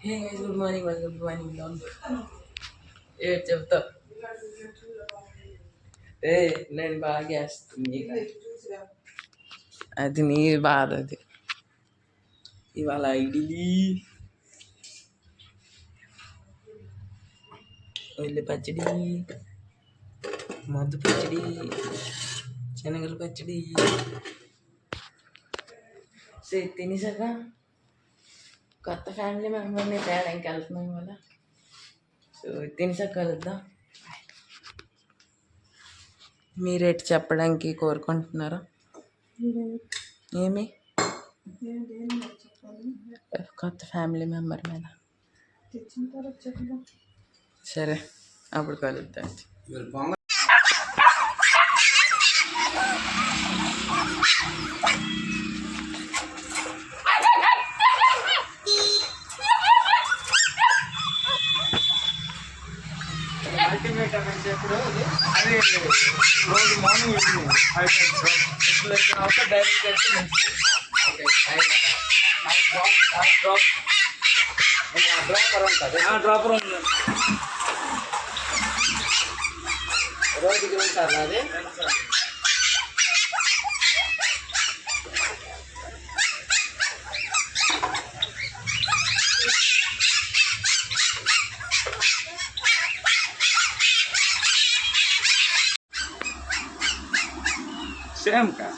Hey guys, good morning, welcome to my new vlog. చెప్తా. నేను బాగా వేస్తుంది. అది నీ బాధ. అది ఇవాళ ఇడ్లీ, ఉల్లి పచ్చడి, మద్దు పచ్చడి, శనగల పచ్చడి. తినేసాక కొత్త ఫ్యామిలీ మెంబర్ని తేడానికి వెళ్తున్నాం ఇవాళ. సో తినేసాక కలుద్దాం. మీరేటి చెప్పడానికి కోరుకుంటున్నారా? ఏమి కొత్త ఫ్యామిలీ మెంబర్ మీద? సరే, అప్పుడు కలుద్దాం. అల్టిమేట్ అని చెప్పడు అది రోజు మార్నింగ్ ఈవినింగ్ 5 డైరెక్ట్ డ్రాపర్ ఉంది. రోజుకి 2 సార్లు అది. सेम का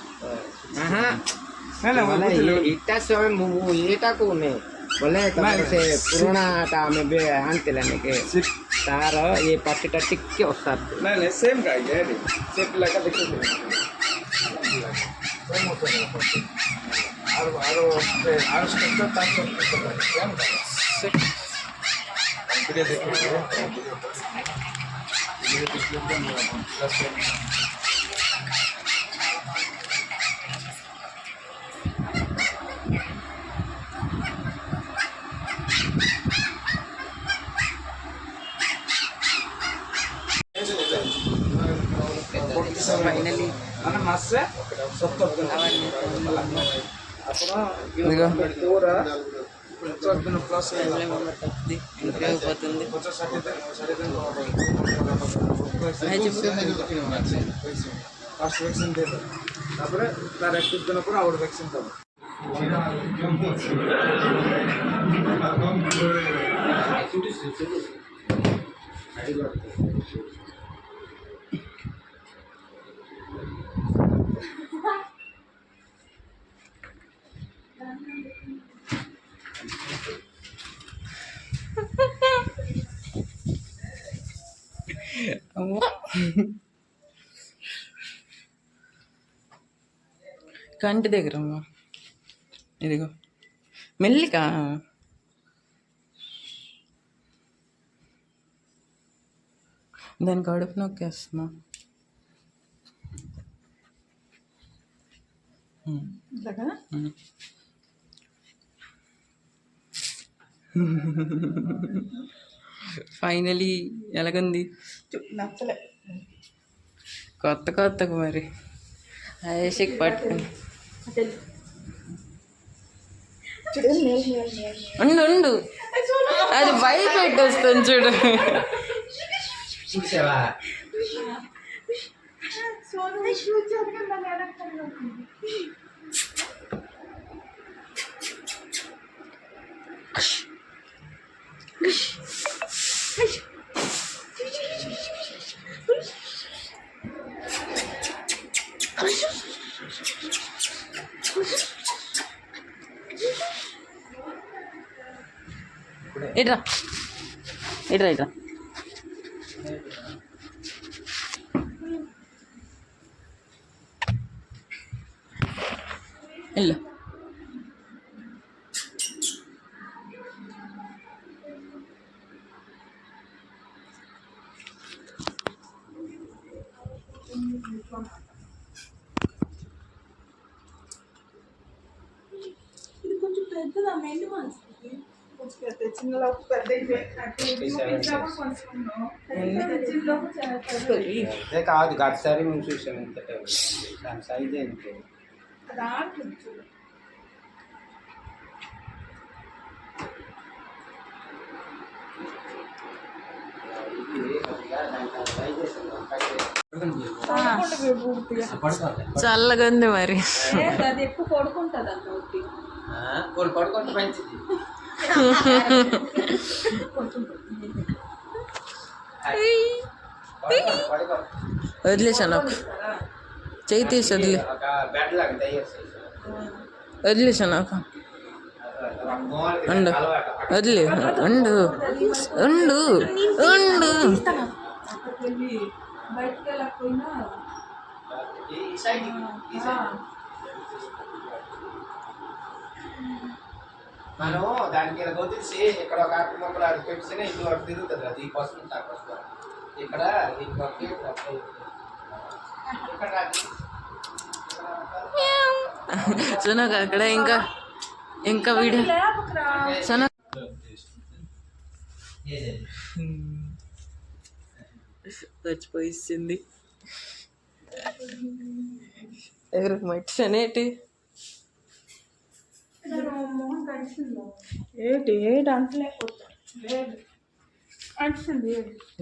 बोले इतना समय ये टा को नहीं बोले तब से पुराना टा में भी आंते लेने के तार ये पार्टी टा टिक के उस्ताद नहीं सेम का ये है सेम लगा देखो और स्ट्रक्चर टाइप ऑफ सेम का वीडियो देखो ఫైనలీ మన మస్తు ఫస్ట్ వ్యాక్సిన్ তারপরে তার 21 দিন পর আবার ভ্যাকসিন পাবো। కంటి దగ్గర ఇదిగో మెల్లిగా దాని కడుపు నొక్కేస్తున్నా. ఫైనలీ ఎలాగుంది? కొత్తగా మరి ఐషిక్ పట్టుకుని ఉండు అది బయట పెట్టేస్తాను చూడు. చూసావా ఇట్రా వెళ్ళు. ఇది కొంచెం పెద్దదా మెండు మనసు కాదు గడిసారి మేము చూసాం ఎంత దాని సైజ్ ఏంటి చల్లగా ఉంది మరి. అది ఎక్కువ పడుకుంటుంది అంత ఒకటి. వాళ్ళు పడుకుంటే మంచిది. వదిలేసా నాకు చెయ్యి తీసి వదిలే ఒక బెడ్ లాగా తయారు వదిలేసా నాకు ఉండు వదిలే ఉండు ఉండు ఉండు. బయటకు వెళ్ళకపోయినా మనం దానికి ఇలా వదిలేసి ఇక్కడ ఒక ఆకు మొక్కలు అది పెట్టిన ఇల్లు అటు తిరుగుతుంది అది ఈ పసుపు నుంచి ఆ పసుపు ఇక్కడ ఇక్కడ సునక్ అక్కడ ఇంకా ఇంకా వీడియో సునక్ చచ్చిపోయిస్తుంది. ఎవరికి మట్టి అనేటి ఏంటి ఏంటి అంటలేకపోతా. లేదు అంటుంది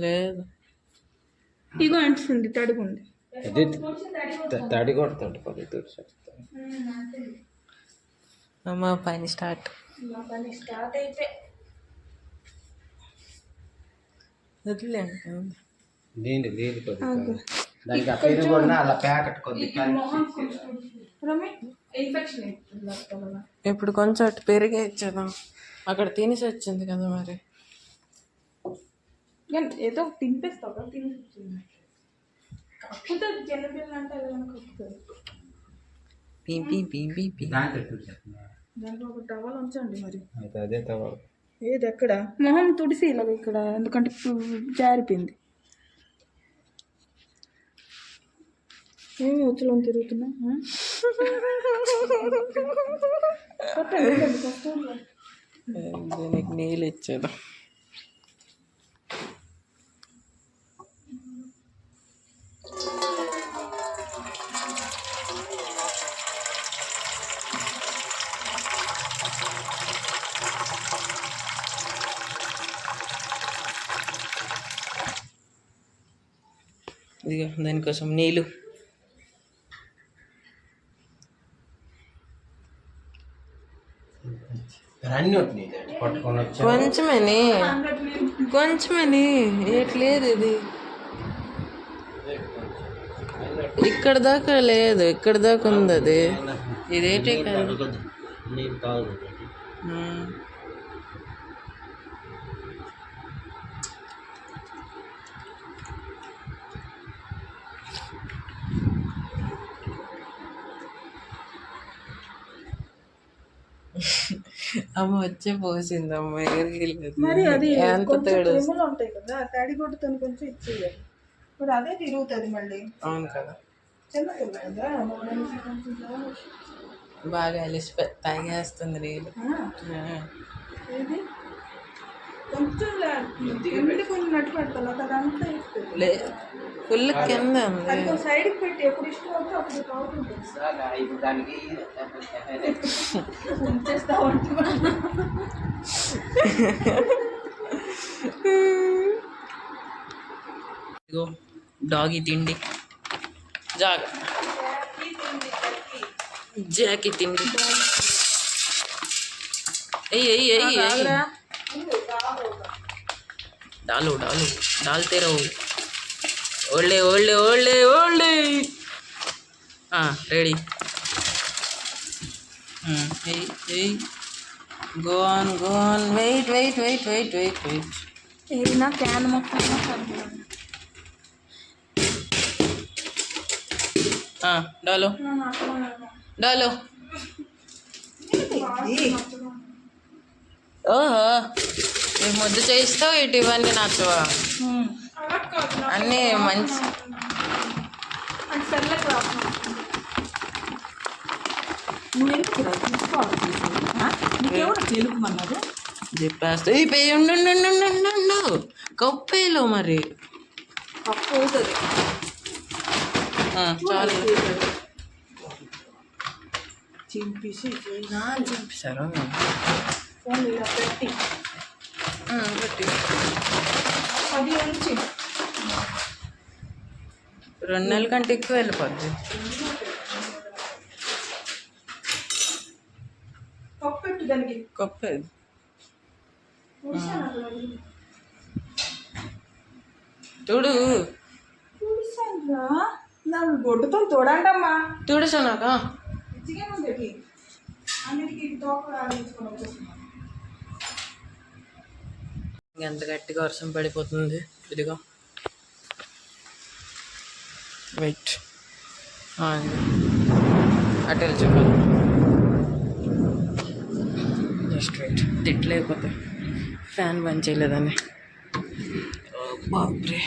లేదు ఇగో అంటుంది తడుగుంది. తడి కొడుతుంది పది అమ్మ పని స్టార్ట్. పని స్టార్ట్ అయితే వదిలే దీని దానికి ఆ పేరు కూడా అలా ప్యాకెట్ కొద్ది ఇన్ఫెక్షన్ ఇప్పుడు కొంచెం అటు పెరిగే ఇచ్చేద్దాం. అక్కడ తినేసి వచ్చింది కదా మరి. ఏదో తినిపిస్తావు కదా తినేసి వచ్చింది. కాకపోతే చిన్నపిల్లలు అంటే అది మనకు వస్తుంది. దాంట్లో ఒక టవల్ ఉంచండి మరి. అదే టవల్ ఏది ఎక్కడ మొహం తుడిసి ఇలాగ ఇక్కడ ఎందుకంటే జారిపోయింది. ఏమి వచ్చులో తిరుగుతున్నా దీనికి నీళ్ళు ఇచ్చేద్దాం. ఇదిగో దానికోసం నీళ్ళు. కొంచెమని కొంచెమని ఏట్లేదు ఇది. ఇక్కడ దాకా లేదు, ఇక్కడ దాకా ఉంది అది. ఇదేంటి అమ్మ వచ్చే పోసింది. అమ్మ మరి అది ఉంటాయి కదా తడి కొట్టుతో కొంచెం ఇచ్చేయాలి. ఇప్పుడు అదే తిరుగుతుంది మళ్ళీ. అవును కదా చిన్నపిల్ల కదా బాగా అలిసి తాగేస్తుంది నీళ్ళు. కొంచెం కొంచెం నట్టు పెడతాను అదంతా లే ఫుల్ కింద ఉంది. సైడ్కి పెట్టి ఎప్పుడు ఇష్టం అవుతుందో అప్పుడు తాగుతుంటుంది. ఉంచేస్తా ఇగో డాగి తిండి జాగా జాకి తిండి. डालो डालो डालते रहो. ओल्डे ओल्डे ओल्डे ओल्डे. हाँ ready. Go on go on. Wait wait wait wait wait wait. ये ना कैन मत हाँ डालो डालो. ఓహో ఈ ముద్దు చేయిస్తావు ఇటు ఇవన్నీ నచ్చవా? అన్నీ మంచి చెప్పేస్తా. ఉండు కప్పేలో మరి కప్పు అవుతుంది. చాలు చింపేశారు పెట్టి పెట్టి అది ఉంచి 2 నెలల కంటే ఎక్కువ వెళ్ళిపోద్ది. కప్పెట్టు దానికి. కప్పేది చూడు. నాకు గొడ్డుతో తోడంటమ్మా. చూడుసానాక అన్నిటికీ తోక ఆడించుకొని వచ్చేస్తున్నాను. ఎంత గట్టిగా వర్షం పడిపోతుంది. ఇదిగో వెయిట్, అటు వెళ్ళి చెప్పాలి. Just wait. తిట్లేకపోతే ఫ్యాన్ బంద్ చేయలేదని. బాప్రే.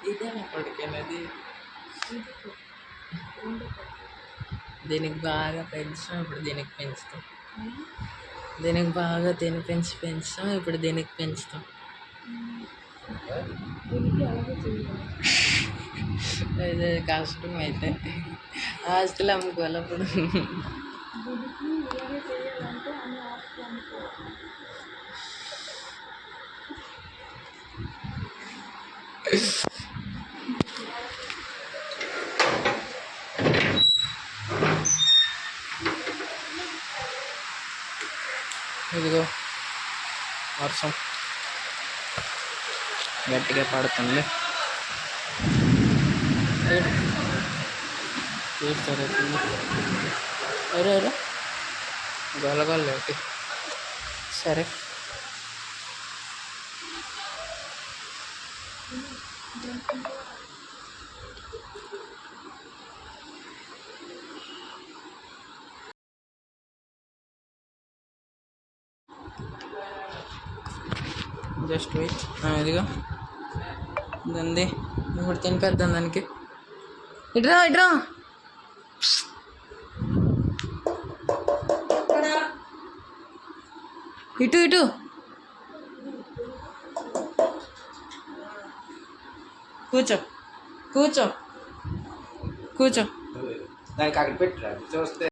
ఇదే నా కొడుకేనది. దీనికి బాగా పెంచాం, ఇప్పుడు దీనికి పెంచుతాం. దీనికి బాగా పెంచుతాం, ఇప్పుడు దీనికి పెంచుతాం. అదే కష్టం అయితే ఆస్తులు అమ్ముకోవాలి అప్పుడు. ఇదిగో వర్షం గట్టిగా పడుతుంది. అరే అరే గొలగొల్లేటి. సరే జస్ట్ వెయిట్. ఇదిగో దంది ఇప్పుడు తినిపేద్దాం దానికి. ఇట్రా ఇట్రా. ఇటు ఇటు. కూర్చో కూర్చో కూర్చో. దానికి అక్కడ పెట్టరా చూస్తే.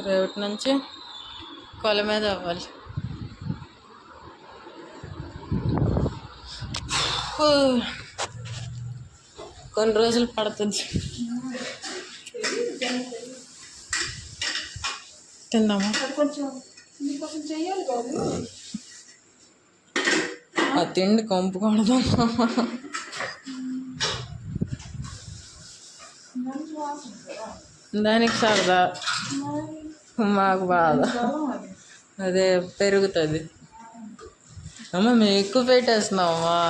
రేపటి నుంచి కొల మీద అవ్వాలి. కొన్ని రోజులు పడుతుంది. తిందామా? ఆ తిండి కొంపుకూడదు. దానికి సరదా, మాకు బాధ. అదే పెరుగుతుంది. అమ్మ మేము ఎక్కువ పెట్టేస్తున్నామమ్మా.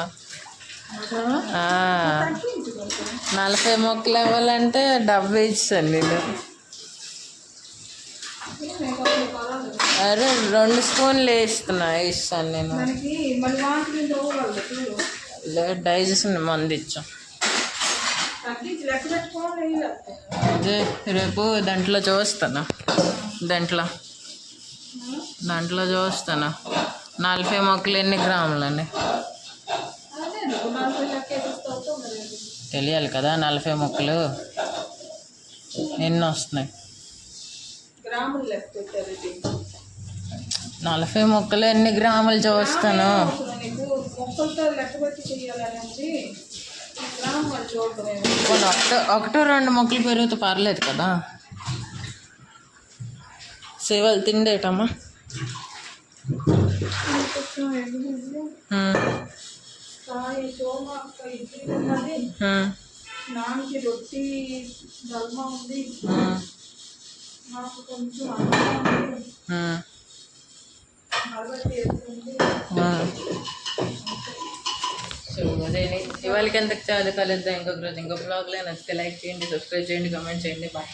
40 మొక్కలు ఇవ్వాలంటే 70 ఇచ్చాను నేను. అరే 2 స్పూన్లు ఇస్తాను నేను. డైజెషన్ మంది ఇచ్చాం. అదే రేపు దాంట్లో చూస్తాను. దాంట్లో చూస్తాను 40 మొక్కలు ఎన్ని గ్రాములని తెలియాలి కదా. 40 మొక్కలు ఎన్ని వస్తున్నాయి? 40 మొక్కలు ఎన్ని గ్రాములు చూస్తాను. ఒకటో 2 మొక్కలు పెరిగితే పర్లేదు కదా. సేవలు తిండేటమ్మా. రొట్టి దల్మా ఉంది. నాకు కొంచెం సో అదే ఇవాళకి ఎంతకు చాలు. కలుద్దాం ఇంకొక రోజు ఇంకో బ్లాగ్లో. నచ్చితే లైక్ చేయండి, సబ్స్క్రైబ్ చేయండి, కామెంట్ చేయండి. బాయ్.